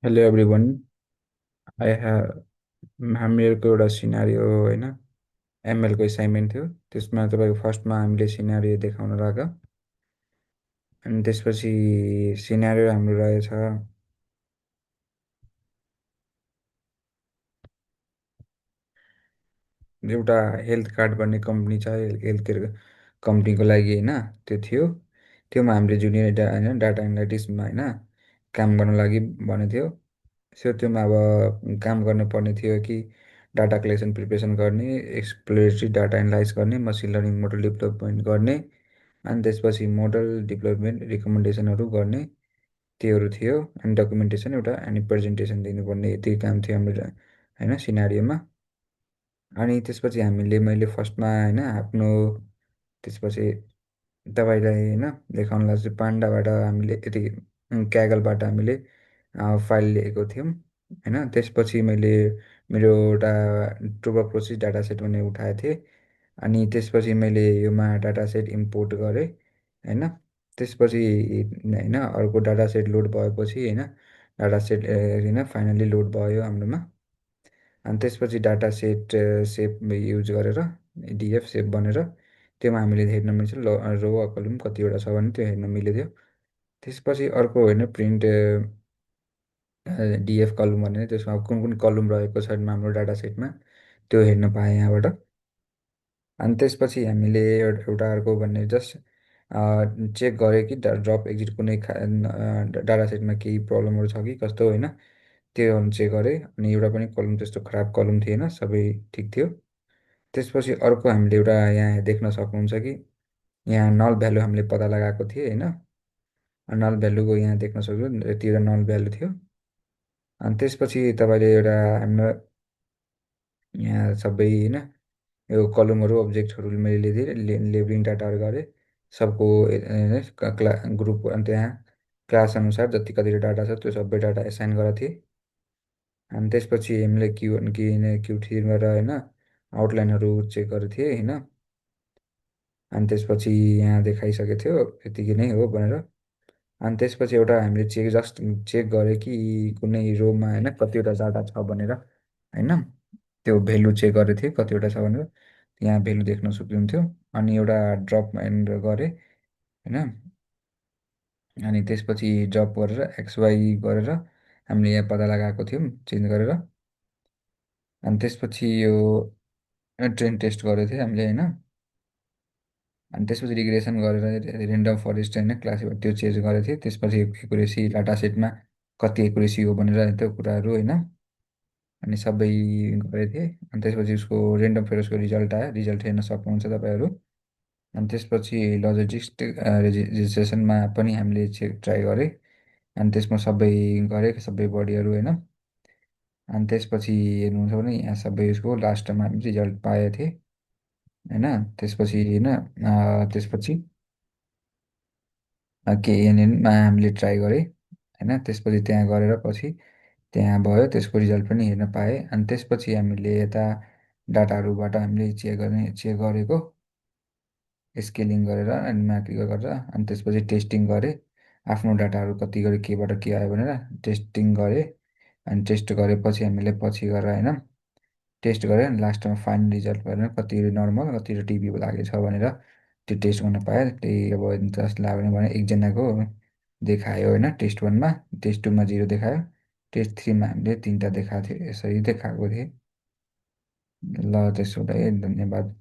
Hello everyone. I हामीहरूको एउटा scenario होइन, एमएलको असाइनमेन्ट थियो। त्यसमा तपाईँको फर्स्टमा हामीले सिनारियो देखाउन लाग्यो। अनि त्यसपछि सिनारियो हाम्रो रहेछ एउटा हेल्थ कार्ड भन्ने कम्पनी छ, हेल्थ केयर कम्पनीको लागि होइन। त्यो थियो। त्योमा हामीले जुनियर होइन डाटा एनालाइटिक्समा होइन काम गर्नु लागि भनेको थियो। सो त्योमा अब काम गर्नुपर्ने थियो कि डाटा कलेक्सन प्रिपरेसन गर्ने, एक्सप्लोरेटरी डाटा एनालाइज गर्ने, मसिन लर्निङ मोडल डेभलपमेन्ट गर्ने, अनि त्यसपछि मोडल डेभलपमेन्ट रिकमेन्डेसनहरू गर्ने, त्योहरू थियो। अनि डकुमेन्टेसन एउटा अनि प्रेजेन्टेसन दिनुपर्ने, यति काम थियो हाम्रो होइन सिनारीमा। अनि त्यसपछि मैले फर्स्टमा होइन आफ्नो त्यसपछि तपाईँलाई होइन देखाउनलाई चाहिँ पान्डाबाट हामीले यति क्यागलबाट हामीले फाइल लिएको थियौँ होइन। त्यसपछि मैले मेरो एउटा टुबर प्रोसेस डाटा सेट भन्ने उठाएको थिएँ। अनि त्यसपछि मैले योमा डाटा सेट इम्पोर्ट गरेँ होइन। त्यसपछि होइन अर्को डाटा सेट लोड भएपछि होइन डाटा सेट होइन फाइनल्ली लोड भयो हाम्रोमा। अनि त्यसपछि डाटा सेट सेप युज गरेर डिएफ सेप बनेर त्योमा हामीले हेर्न मिल्छ रो वा कलम कतिवटा छ भने त्यो हेर्न मिल्यो। त्यसपछि अर्को होइन प्रिन्ट डिएफ कलम भनेर त्यसमा कुन कुन कलम रहेको छ हाम्रो डाटा सेटमा त्यो हेर्न पाएँ यहाँबाट। अनि त्यसपछि हामीले एउटा अर्को भन्ने जस्ट चेक गरेँ कि ड्रप एक्जिट कुनै डाटा सेटमा केही प्रब्लमहरू छ कि कस्तो होइन, त्यो चेक गरेँ। अनि एउटा पनि कलम त्यस्तो खराब कलम थिएन, सबै ठिक थियो। त्यसपछि अर्को हामीले एउटा यहाँ देख्न सक्नुहुन्छ कि यहाँ नल भ्यालु हामीले पत्ता लगाएको थिएँ होइन। नल भ्यालुको यहाँ देख्न सक्छु यति एउटा नल भ्यालु थियो। अनि त्यसपछि तपाईँले एउटा हाम्रो यहाँ सबै होइन यो कलमहरू अब्जेक्टहरू मैले लिँदै लेबलिङ डाटाहरू गरेँ सबको ग्रुप। अनि त्यहाँ क्लास अनुसार जति कति डाटा छ त्यो सबै डाटा एसाइन गरेको थिएँ। अनि त्यसपछि हामीले क्यु वान क्यु थ्रीबाट होइन आउटलाइनहरू चेक गरेको थिएँ होइन। अनि त्यसपछि यहाँ देखाइसकेको थियो यतिकै नै हो भनेर। अनि त्यसपछि एउटा हामीले जस्ट चेक गऱ्यो कि कुनै रोमा होइन कतिवटा डाटा छ भनेर होइन। त्यो भेल्यु चेक गरेको थिएँ कतिवटा छ भनेर, यहाँ भेल्यु देख्न सक्नुहुन्थ्यो। अनि एउटा ड्रप एन्ड गरेँ होइन। अनि त्यसपछि ड्रप गरेर एक्सवाई गरेर हामीले यहाँ पत्ता लगाएको थियौँ चेन्ज गरेर। अनि त्यसपछि यो ट्रेन टेस्ट गरेको थियो हामीले होइन। अनि त्यसपछि रिग्रेसन गरेर रेन्डम फरेस्ट होइन क्लास त्यो चेन्ज गरेको थिएँ। त्यसपछि एकुरेसी डाटा सेटमा कति एकुरेसी हो भनेर त्यो कुराहरू होइन। अनि सबै गरेको थिएँ। अनि त्यसपछि उसको रेन्डम फरेस्टको रिजल्ट आयो, रिजल्ट हेर्न सक्नुहुन्छ तपाईँहरू। अनि त्यसपछि लजिस्टिक्स रेजिस्ट्रेसनमा पनि हामीले चेक ट्राई गरेँ। अनि त्यसमा सबै गरेँ सबै बडीहरू होइन। अनि त्यसपछि हेर्नुहुन्छ भने यहाँ सबै उसको लास्टमा हामी रिजल्ट पाएको थिएँ होइन। त्यसपछि होइन त्यसपछि केएनएनमा हामीले ट्राई गरेँ होइन। त्यसपछि त्यहाँ गरेर पछि त्यहाँ भयो, त्यसको रिजल्ट पनि हेर्न पाएँ। अनि त्यसपछि हामीले यता डाटाहरूबाट हामीले चेक गरेको स्केलिङ गरेर अनि म्याप गरेर। अनि त्यसपछि टेस्टिङ गरेँ आफ्नो डाटाहरू कति गरे केबाट के आयो भनेर टेस्टिङ गरेँ। अनि टेस्ट गरेपछि हामीले पछि गएर होइन टेस्ट गरेँ। अनि लास्टमा फाइनल रिजल्ट गरेर कति नर्मल कति टिबी लागेको छ भनेर त्यो टेस्ट गर्न पाएँ। त्यही अब इन्ट्रेस्ट लाग्यो भने एकजनाको देखायो होइन टेस्ट वानमा। टेस्ट टूमा 0 देखायो, टेस्ट थ्रीमा हामीले 3टा देखाएको थियो, यसरी देखाएको थिएँ। ल त्यसो भए धन्यवाद।